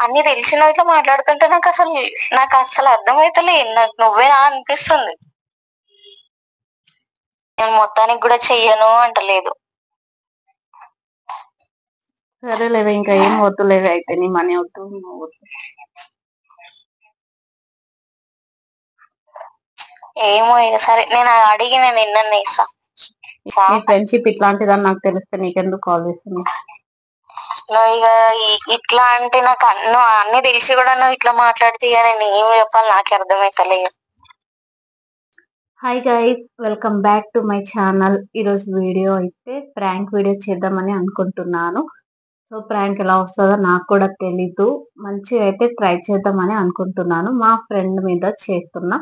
అన్ని తెలిసిన ఇట్లా మాట్లాడుతుంటే నాకు అసలు అర్థమైతలే. నాకు నువ్వేనా అనిపిస్తుంది. నేను మొత్తానికి కూడా చెయ్యను అంటలేదు. సరేలేవే, ఇంకా ఏం వద్దులేవే. అయితే నీ మనీ వద్దు, నువ్వు వద్దు. ఏమో ఇక సరే, నేను అడిగి నేను ఎన్నన్నా ఇస్తా. నీ ఫ్రెండ్షిప్ ఇట్లాంటిదని నాకు తెలిస్తే నీకెందుకు కాల్ చేస్తున్నావు? నువ్వు ఇక ఇట్లా అంటే నువ్వు అన్ని తెలిసి కూడా నువ్వు ఇట్లా మాట్లాడితే ఇక నేను ఏం చెప్పాలి నాకే అర్థమైతలేదు. Hi guys, welcome back to my channel. ఈరోజు వీడియో అయితే ప్రాంక్ వీడియో చేద్దామని అనుకుంటున్నాను. సో ప్రాంక్ ఎలా వస్తుందో నాకు కూడా తెలీదు. మంచిగా అయితే ట్రై చేద్దామని అనుకుంటున్నాను. మా ఫ్రెండ్ మీద చేస్తున్నా.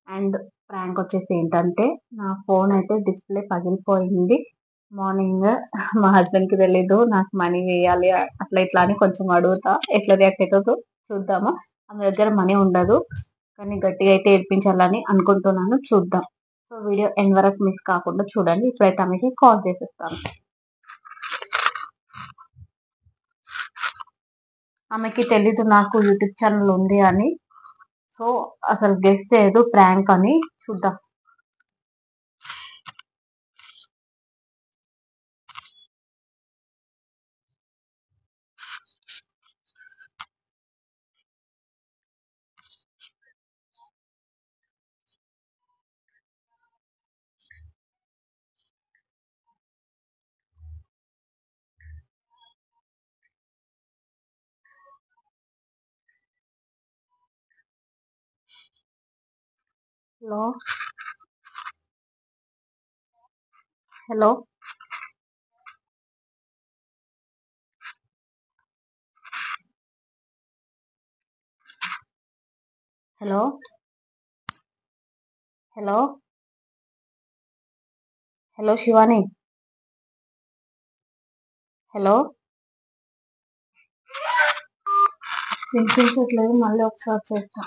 అండ్ ప్రాంక్ వచ్చేసి ఏంటంటే, నా ఫోన్ అయితే డిస్ప్లే పగిలిపోయింది. మార్నింగ్ మా హస్బెండ్కి తెలీదు, నాకు మనీ వేయాలి అట్లా ఇట్లా అని కొంచెం అడుగుతా. ఎట్లా రియాక్ట్ అవుతుందో చూద్దాము. ఆమె దగ్గర మనీ ఉండదు, కానీ గట్టిగా అయితే ఏడ్పించాలని అనుకుంటున్నాను. చూద్దాం. సో వీడియో ఎండ్ వరకు మిస్ కాకుండా చూడండి. ఇప్పుడైతే ఆమెకి కాల్ చేసేస్తాను. ఆమెకి తెలీదు నాకు యూట్యూబ్ ఛానల్ ఉంది అని. సో అసలు గెస్ చేయదు ప్రాంక్ అని. చూద్దాం. Hello hello hello hello hello Shivani, hello. వినిపించట్లేదు, మళ్ళీ ఒకసారి చేస్తా.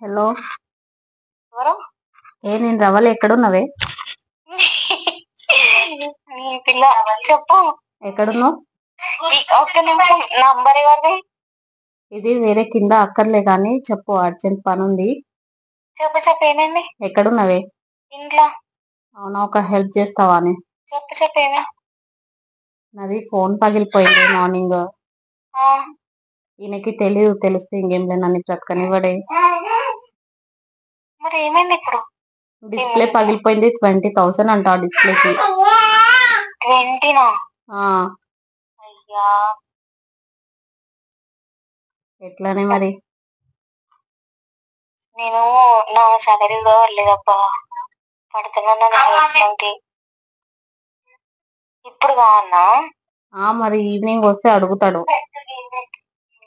హలో. ఎవరు? నేను రవలి, ఎక్కడున్నవే? పిల్ల చెప్పు, ఎక్కడున్నావు? ఒక్క నిమిషం. నంబర్ ఎవరిది? ఇది వేరే కింద అక్కర్లే కానీ చెప్పు, అర్జెంట్ పని ఉంది. చెప్పు ఏమైంది? ఎక్కడున్నవే? ఇంట్లో. అవునా, ఒక హెల్ప్ చేస్తావా అని? చెప్పు ఏమైంది? నాది ఫోన్ పగిలిపోయింది మార్నింగ్. ఈయనకి తెలీదు, తెలిస్తే ఇంకేం లేదు, నన్ను బ్రతకనివ్వడే. మరి ఏమైంది ఇప్పుడు? డిస్ప్లే పగిలిపోయింది. 20,000 అంట ఆ డిస్ప్లేకి. 20నా? అయ్యా, ఎట్లానే మరి? నేను నా సాలరీ కావట్లేదబ్బా, పడుతున్నా. ఇప్పుడు కావన్నా? మరి ఈవినింగ్ వస్తే అడుగుతాడు.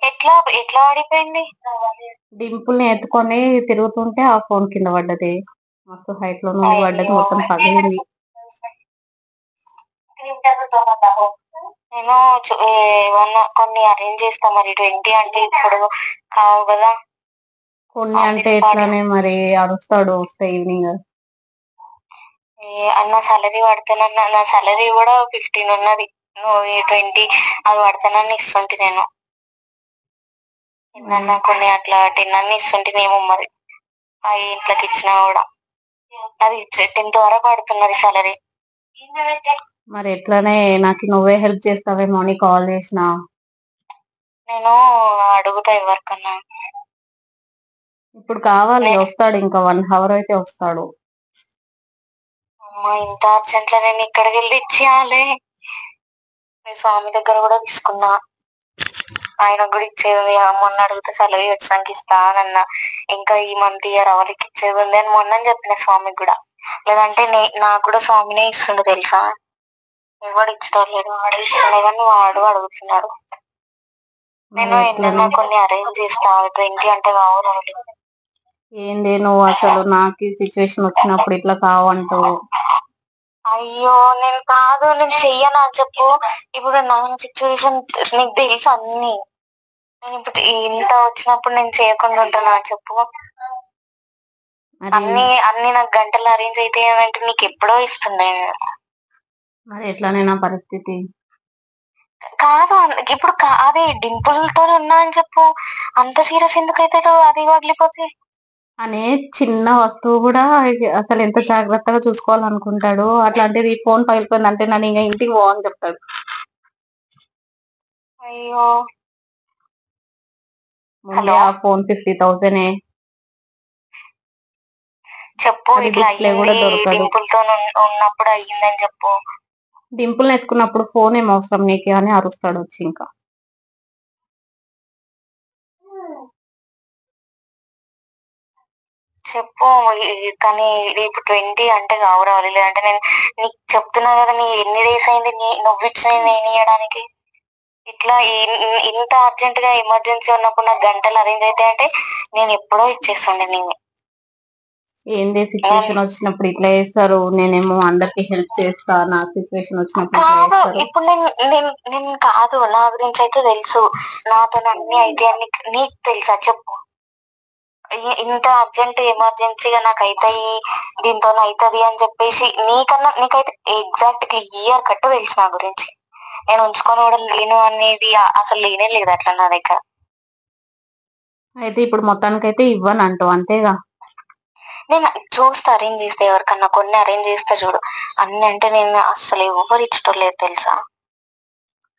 ఎట్లా ఎట్లా ఆడిపోయింది? డింపుల్ ని ఎత్తుకొని తిరుగుతుంటే ఆ ఫోన్ కింద పడ్డది. మస్తు హైట్ లో నుండి పడ్డది, మొత్తం పగిలింది. నేను ఏమన్నా కొన్ని అరేంజ్ చేస్తా. మరి 20 అంటే ఇప్పుడు కావు కదా. కొన్ని అంటే ఎట్లానే మరి? అరుస్తాడు వస్తే ఈవినింగ్. అన్న సాలరీ పడతానన్నా, నా సాలరీ కూడా 15 ఉన్నది. నువ్వు 20 అది పడతానని ఇస్తుంటే నేను నిన్న కొన్ని అట్లా 10 అన్ని ఇస్తుంటేనేమో మరి. ఆ ఇంట్లోకి ఇచ్చినా కూడా అది 10th వరకు పడుతున్నది సాలరీ. మరి ఎట్లానే నాకు నువ్వే హెల్ప్ చేస్తావేమో అని కాల్ చేసిన. నేను అడుగుతా ఎవరికన్నా. ఇప్పుడు కావాలి, వస్తాడు ఇంకా 1 hour అయితే వస్తాడు. అమ్మా, ఇంత అర్జెంట్ లో నేను ఇక్కడికి వెళ్ళి ఇచ్చేయాలి. మీ స్వామి దగ్గర కూడా తీసుకున్నా, ఆయన కూడా ఇచ్చేది. మొన్న అడిగితే సాలరీ వచ్చినాక ఇస్తా అన్న. ఇంకా ఈ మంత్ ఇయర్ అవలికి ఇచ్చేది ఉంది అని మొన్న చెప్పిన స్వామికి కూడా. లేదంటే నాకు కూడా స్వామినే ఇస్తుండు తెలుసా. ఎవడు ఇచ్చడం లేదు, వాడు ఇస్తుండే కానీ వాడు అడుగుతున్నాడు. నేను ఎన్నైనా కొన్ని అరేంజ్ చేస్తా. 20 అంటే కావాలి. ఏంది నువ్వు అసలు నాకు సిచ్యువేషన్ వచ్చినప్పుడు ఇట్లా కావంటావు? అయ్యో నేను కాదు, నేను చెయ్యనా చెప్పు. ఇప్పుడు నా సిచ్యువేషన్ నీకు తెలుసు అన్ని. నేను ఇప్పుడు ఇంత వచ్చినప్పుడు నేను చేయకుండా ఉంటున్నా చెప్పు. మరి అన్ని అన్ని నాకు గంటలు అరేంజ్ అయితే అంటే నీకు ఎప్పుడో ఇస్తుండే. మరి ఎట్లానే పరిస్థితి? కాదు ఇప్పుడు అదే డింపుల్ తో ఉన్నా అని చెప్పు. అంత సీరియస్ ఎందుకు అవుతాడు అది వదిలిపోతే? అనే చిన్న వస్తువు కూడా అసలు ఎంత జాగ్రత్తగా చూసుకోవాలనుకుంటాడు. అట్లాంటిది ఫోన్ పగిలిపోయింది అంటే నన్ను ఇంకా ఇంటికి పో అని చెప్తాడు. అయ్యో ముందే ఆ ఫోన్ 50,000. చెప్పు అది ఇట్లా డిస్ప్లే కూడా అయ్యింది, దొరకదు. డింపుల్ తో ఉన్నప్పుడు అయ్యిందని చెప్పు. డింపుల్ ఎత్తుకున్నప్పుడు ఫోన్ ఏం అవసరం నీకు అని అరుస్తాడు వచ్చి. ఇంకా చెప్పు. కానీ ఇప్పుడు 20 అంటే కావు రావాలి, లేదంటే నేను నీకు చెప్తున్నా కదా, నీ ఎన్ని డేస్ అయింది నువ్వు ఇచ్చిన నేను ఇవ్వడానికి. ఇట్లా ఇంత అర్జెంట్ గా ఎమర్జెన్సీ ఉన్నప్పుడు నాకు గంటలు అరేంజ్ అయితే అంటే నేను ఎప్పుడో ఇచ్చేస్తుండే నేను. ఏందే సిచ్యువేషన్ వచ్చినప్పుడు ఇట్లా చేస్తారు. నేనేమో అందరికి హెల్ప్ చేస్తా, నా సిచ్యువేషన్ వచ్చినప్పుడు ఇట్లా కాదు చేస్తారు. ఇప్పుడు నేను కాదు, నా గురించి అయితే తెలుసు, నాతో అన్ని అయితే అని నీకు తెలుసా చెప్పు. ఇంత అర్జెంట్ ఎమర్జెన్సీగా నాకు అవుతాయి, దీంతో అవుతుంది అని చెప్పేసి నీకైతే ఎగ్జాక్ట్ క్లియర్ కట్ తెలుసు నా గురించి. నేను ఉంచుకొని కూడా లేను అనేది అసలు లేనే లేదు అట్లా నా దగ్గర. అయితే ఇప్పుడు మొత్తానికైతే ఇవ్వను అంటావు అంతేగా? నేను చూస్తా, అరేంజ్ చేస్తే ఎవరికన్నా కొన్ని అరేంజ్ చేస్తా చూడు. అన్ని అంటే నేను అస్సలు ఎవరు ఇచ్చటోలేదు తెలుసా.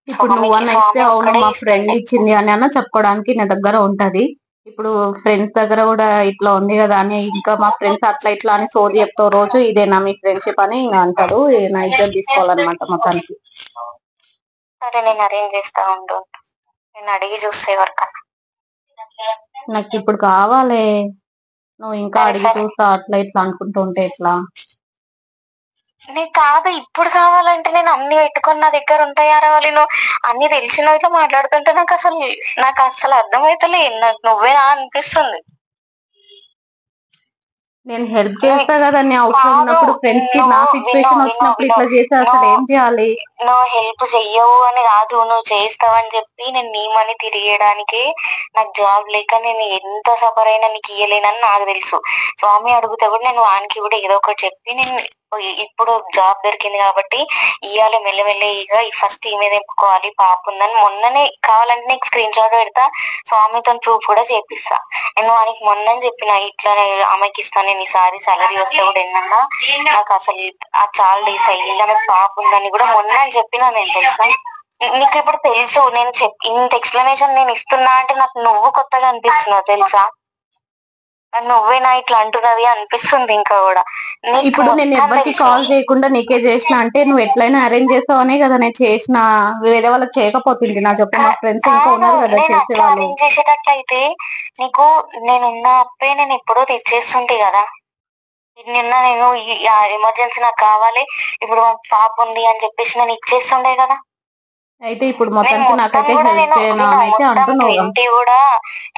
ఇప్పుడు నువ్వన్నా ఇస్తే అవును మా ఫ్రెండ్ ఇచ్చింది అని అన్న చెప్పుకోవడానికి నా దగ్గర ఉంటది. ఇప్పుడు ఫ్రెండ్స్ దగ్గర కూడా ఇట్లా ఉంది కదా అని ఇంకా మా ఫ్రెండ్స్ అట్లా ఇట్లా అని సోది చెప్తావు రోజు. ఇదేనా మీ ఫ్రెండ్షిప్ అని ఇంకా అంటాడు. నా ఇజ్జత్ తీసుకోవాలన్నమాట మొత్తానికి. సరే నేను అరేంజ్ చేస్తా ఉండు, నేను అడిగి చూస్తే ఎవరికన్నా. నాకు ఇప్పుడు కావాలి. నువ్వు ఇంకా సరే అడిగి సరే, చూస్తా అట్లా ఇట్లా అనుకుంటూ ఉంటే ఎట్లా? నీకు కాదు ఇప్పుడు కావాలంటే నేను అన్ని పెట్టుకొని నా దగ్గర ఉంటాయా రావాలి. నువ్వు అన్ని తెలిసిన ఇట్లా మాట్లాడుతుంటే నాకు అసలు అర్థమైతలే, నాకు నువ్వేనా అనిపిస్తుంది. నేను హెల్ప్ చేస్తా కదా నీ అవసరం కాదు, ఉన్నప్పుడు. ఫ్రెండ్స్ కి నా నువ్వు విను సిచ్యువేషన్ విను వచ్చినప్పుడు విను ఇట్లా చేస్తే అసలు ఏం చేయాలి? నువ్వు హెల్ప్ చెయ్యవు అని కాదు, నువ్వు చేస్తావని చెప్పి నేను నీ మనీ తిరిగేయడానికి. నాకు జాబ్ లేక నేను ఎంత సఫర్ అయినా నీకు ఇయ్యలేనని నాకు తెలుసు. స్వామి అడిగితే కూడా నేను వానికి కూడా ఏదో ఒకటి చెప్పి నేను ఇప్పుడు జాబ్ దొరికింది కాబట్టి ఇయ్యాలి మెల్లమెల్లగా. ఫస్ట్ ఈమె తెప్పుకోవాలి, పాప ఉందని. మొన్ననే కావాలంటే నీకు స్క్రీన్ షాట్ పెడతా, స్వామితో ప్రూఫ్ కూడా చేపిస్తా. నేను వానికి మొన్న చెప్పిన ఇట్లా ఆమెకి ఇస్తాను నేను ఈసారి సాలరీ వస్తే కూడా ఎన్నన్నా నాకు అసలు చాలా డేస్ అయ్యింది, ఆమెకు పాప ఉందని కూడా మొన్న చెప్పినా నేను తెలుసా. నీకు ఇప్పుడు తెలుసు నేను ఇంత ఎక్స్ప్లెనేషన్ నేను ఇస్తున్నా అంటే నాకు నువ్వు కొత్తగా అనిపిస్తున్నావు తెలుసా. నువ్వేనా ఇట్లా అంటున్నది అనిపిస్తుంది ఇంకా కూడా. ఇప్పుడు నేను ఎవరికి కాల్ చేయకుండా నీకే చేసిన అంటే నువ్వు ఎట్లయినా అరేంజ్ చేస్తావనే కదా నేను చేసిన. వేరే వాళ్ళకి చేయకపోతుంది నా చెప్పు. మా ఫ్రెండ్స్ ఇంకా ఉన్నారు కదా నేను అట్లా చేసేవాళ్ళు. అరేంజ్ చేసేటట్లయితే నీకు నేనున్న అప్పే నేను ఎప్పుడో తెచ్చేస్తుంటే కదా. నిన్న నేను ఎమర్జెన్సీ నాకు కావాలి, ఇప్పుడు పాప ఉంది అని చెప్పేసి నేను ఇచ్చేస్తుండే కదా. అయితే ఇప్పుడు నేను మొత్తానికి మొత్తం నాకైతే కూడా హెల్ప్ నేను చేయను విను అని అయితే మొత్తం అంటున్నావుగా.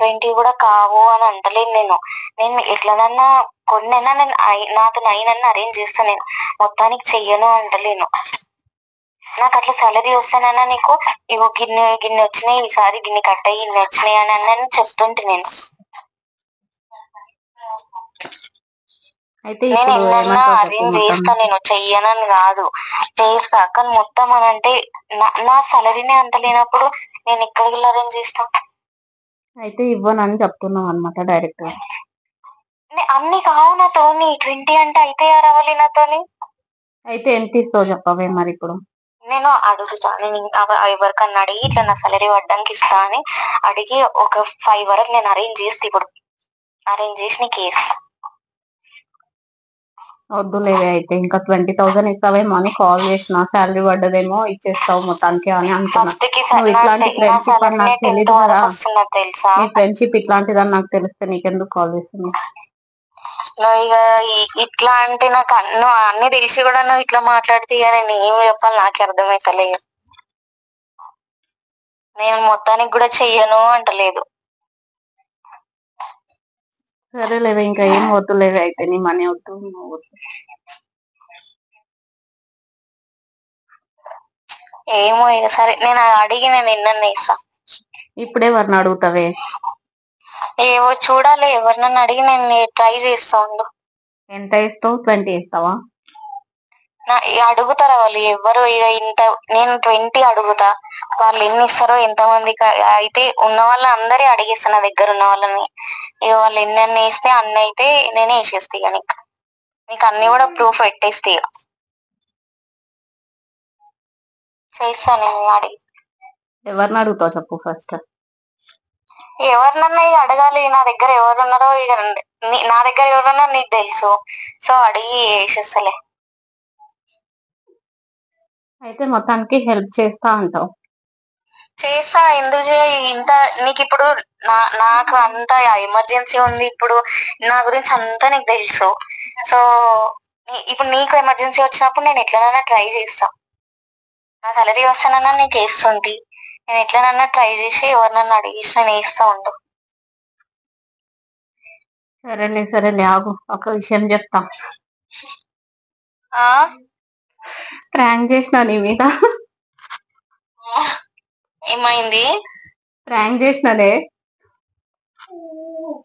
20 కూడా కావు అని అంటలేను నేను. నేను ఎట్లనన్నా కొన్నైనా నేను నాతో నైనన్నా అరేంజ్ చేస్తాను. నేను మొత్తానికి చెయ్యను అంటలేను. నాకు అట్లా సాలరీ వస్తానన్నా నీకు ఇగో గిన్నె గిన్నె వచ్చినాయి, ఈసారి గిన్నె కట్ అయ్యి ఇన్ని వచ్చినాయి అని అన్న చెప్తుంటే నేను. అయితే నేను ఇప్పుడు ఎన్నన్నా ఏమంటావు చెప్పు అరేంజ్ మొత్తం. చేస్తా, నేను చెయ్యనని కాదు చేస్తా. కానీ మొత్తం అని అంటే నా సాలరీనే అంత లేనప్పుడు నేను ఎక్కడికి అరేంజ్ చేస్తా. అయితే ఇవ్వనని చెప్తున్నావు అనమాట డైరెక్ట్ గా. అన్ని కావు నాతోని, 20 అంటే అయితే రావాలి నాతోని. అయితే ఎంత ఇస్తావు చెప్పవే మరి ఇప్పుడు? నేను అడుగుతా, నేను ఎవరికన్నా అడిగి ఇట్లా నా సాలరీ పడ్డానికి ఇస్తా అని అడిగి ఒక 5 వరకు నేను అరేంజ్ చేస్తే ఇప్పుడు అరేంజ్ చేసి నీకు వేస్తా. వద్దులేవే అయితే ఇంకా 20,000 ఇస్తావేమో అని కాల్ చేసిన. శాలరీ పడ్డదేమో ఇచ్చేస్తావు మొత్తానికి అని అనుకున్నా. ఫస్ట్ కి నువ్వు ఇట్లాంటి నా ఫ్రెండ్షిప్ అని సాలరీనే నాకు 10th తెలియదు కదా. వరకు వస్తున్నది తెలుసా. నీ ఫ్రెండ్షిప్ ఇట్లాంటిదని నాకు తెలిస్తే నీకెందుకు కాల్ చేస్తున్నావు? నువ్వు ఇక ఇట్లా అంటే నాకు నువ్వు అన్ని తెలిసి కూడా నువ్వు ఇట్లా మాట్లాడితే ఇక నేను ఏం చెప్పాలి నాకే అర్థమైతలేదు. నేను మొత్తానికి కూడా చెయ్యను అంటలేదు. సరేలేవే ఇంకా ఏం వద్దులేవే అయితే. నీ మనీ వద్దు, నువ్వు వద్దు. ఏమో ఇక సరే, నేను అడిగి నేను ఎన్నన్నా ఇస్తా. ఇప్పుడే ఎవరిని అడుగుతావే? ఏవో చూడాలి, ఎవరినన్నా అడిగి నేను ట్రై చేస్తా ఉండు. ఎంత ఇస్తావు? 20 ఇస్తావా? అడుగుతారా వాళ్ళు ఎవరు ఇక ఇంత, నేను 20 అడుగుతా, వాళ్ళు ఎన్ని ఇస్తారో, ఎంతమందికి అయితే ఉన్న వాళ్ళని అందరి అడిగేస్తా, నా దగ్గర ఉన్న వాళ్ళని. ఇక వాళ్ళు ఎన్ని ఇస్తే అన్ని అయితే నేనే వేసేస్తా ఇక నీకు అన్ని కూడా ప్రూఫ్ పెట్టేస్తే ఇక చేస్తా నేను అడిగి. ఎవరిని అడుగుతావు చెప్పు ఫస్ట్. ఎవరినన్నా ఇక అడగాలి, నా దగ్గర ఎవరు ఉన్నారో ఇక నా దగ్గర ఎవరున్నారో నీకు తెలుసు, సో అడిగి వేసేస్తలే. అయితే మొత్తానికి హెల్ప్ చేస్తా అంటావు? చేస్తా, ఎందుకు ఇంత నీకు ఇప్పుడు నాకు అంత ఎమర్జెన్సీ ఉంది ఇప్పుడు, నా గురించి అంతా నీకు తెలుసు. సో ఇప్పుడు నీకు ఎమర్జెన్సీ వచ్చినప్పుడు నేను ఎట్లనైనా ట్రై చేస్తా. నా సాలరీ వస్తానన్నా నీకు వేస్తుంటి, నేను ఎట్లనన్నా ట్రై చేసి ఎవరినన్నా అడిగేసి నేను వేస్తా ఉండు. సరేలే ఆగు, ఒక విషయం చెప్తా. ప్రాంక్ చేసిన నీ మీద. ఏమైంది? ప్రాంక్ చేసిననే.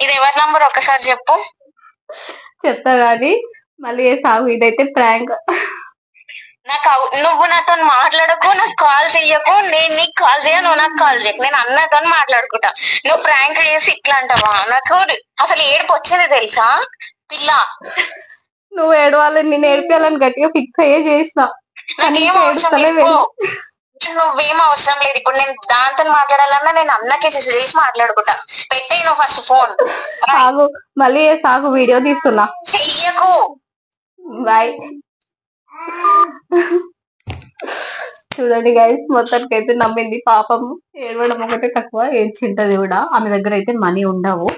ఇది ఎవరి నంబర్ ఒకసారి చెప్పు. చెప్తా గాని మళ్ళీ సాగు, ఇదైతే ప్రాంక్. నువ్వు నాతో మాట్లాడకు, నాకు కాల్ చెయ్యకు, నేను నీకు కాల్ చేయను, నువ్వు నాకు కాల్ చేయకు, నేను అన్నతో మాట్లాడుకుంటా. నువ్వు ప్రాంక్ చేసి ఇట్లా అంటావా? నాకు అసలు ఏడుపు వచ్చింది తెలుసా పిల్ల. నువ్వు ఏడవాలని, నేను ఏడిపోయాలని గట్టిగా ఫిక్స్ అయ్యే చేసిన. నాకేం అవసరం లేదు, నువ్వేం అవసరం లేదు. ఇప్పుడు నేను దాంతో మాట్లాడాలన్నా నేను అన్నకే చేసి మాట్లాడుకుంటా. పెట్టే నువ్వు ఫస్ట్ ఫోన్. సాగు, మళ్ళీ సాగు, వీడియో తీస్తున్నా. చెయ్యకు. బాయ్. చూడండి గైస్, మొత్తానికి అయితే నమ్మింది పాపం. ఏడవడం ఒకటే తక్కువ, ఏడ్చింటది కూడా. ఆమె దగ్గర అయితే మనీ ఉండవు,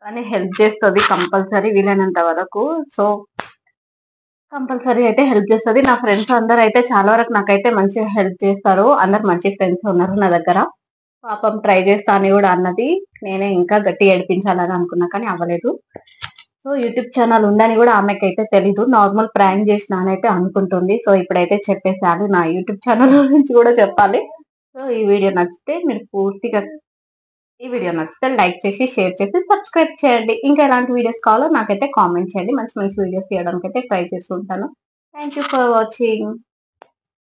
కానీ హెల్ప్ చేస్తుంది కంపల్సరీ వీలైనంత వరకు. సో కంపల్సరీ అయితే హెల్ప్ చేస్తుంది. నా ఫ్రెండ్స్ అందరు అయితే చాలా వరకు నాకైతే మంచిగా హెల్ప్ చేస్తారు. అందరు మంచి ఫ్రెండ్స్ ఉన్నారు నా దగ్గర. పాపం ట్రై చేస్తా అని కూడా అన్నది. నేనే ఇంకా గట్టి ఏడిపించాలని అనుకున్నా కానీ అవ్వలేదు. సో యూట్యూబ్ ఛానల్ ఉందని కూడా ఆమెకైతే తెలీదు, నార్మల్ ప్రాంక్ చేసిన అని అయితే అనుకుంటుంది. సో ఇప్పుడైతే చెప్పేసాను, నా యూట్యూబ్ ఛానల్ గురించి కూడా చెప్పాలి. సో ఈ వీడియో నచ్చితే మీరు పూర్తిగా, ఈ వీడియో నచ్చితే లైక్ చేసి, షేర్ చేసి, సబ్స్క్రైబ్ చేయండి. ఇంకా ఎలాంటి వీడియోస్ కావాలో నాకైతే కామెంట్ చేయండి. మంచి మంచి వీడియోస్ తీయడానికి అయితే ట్రై చేస్తుంటాను. Thank you for watching.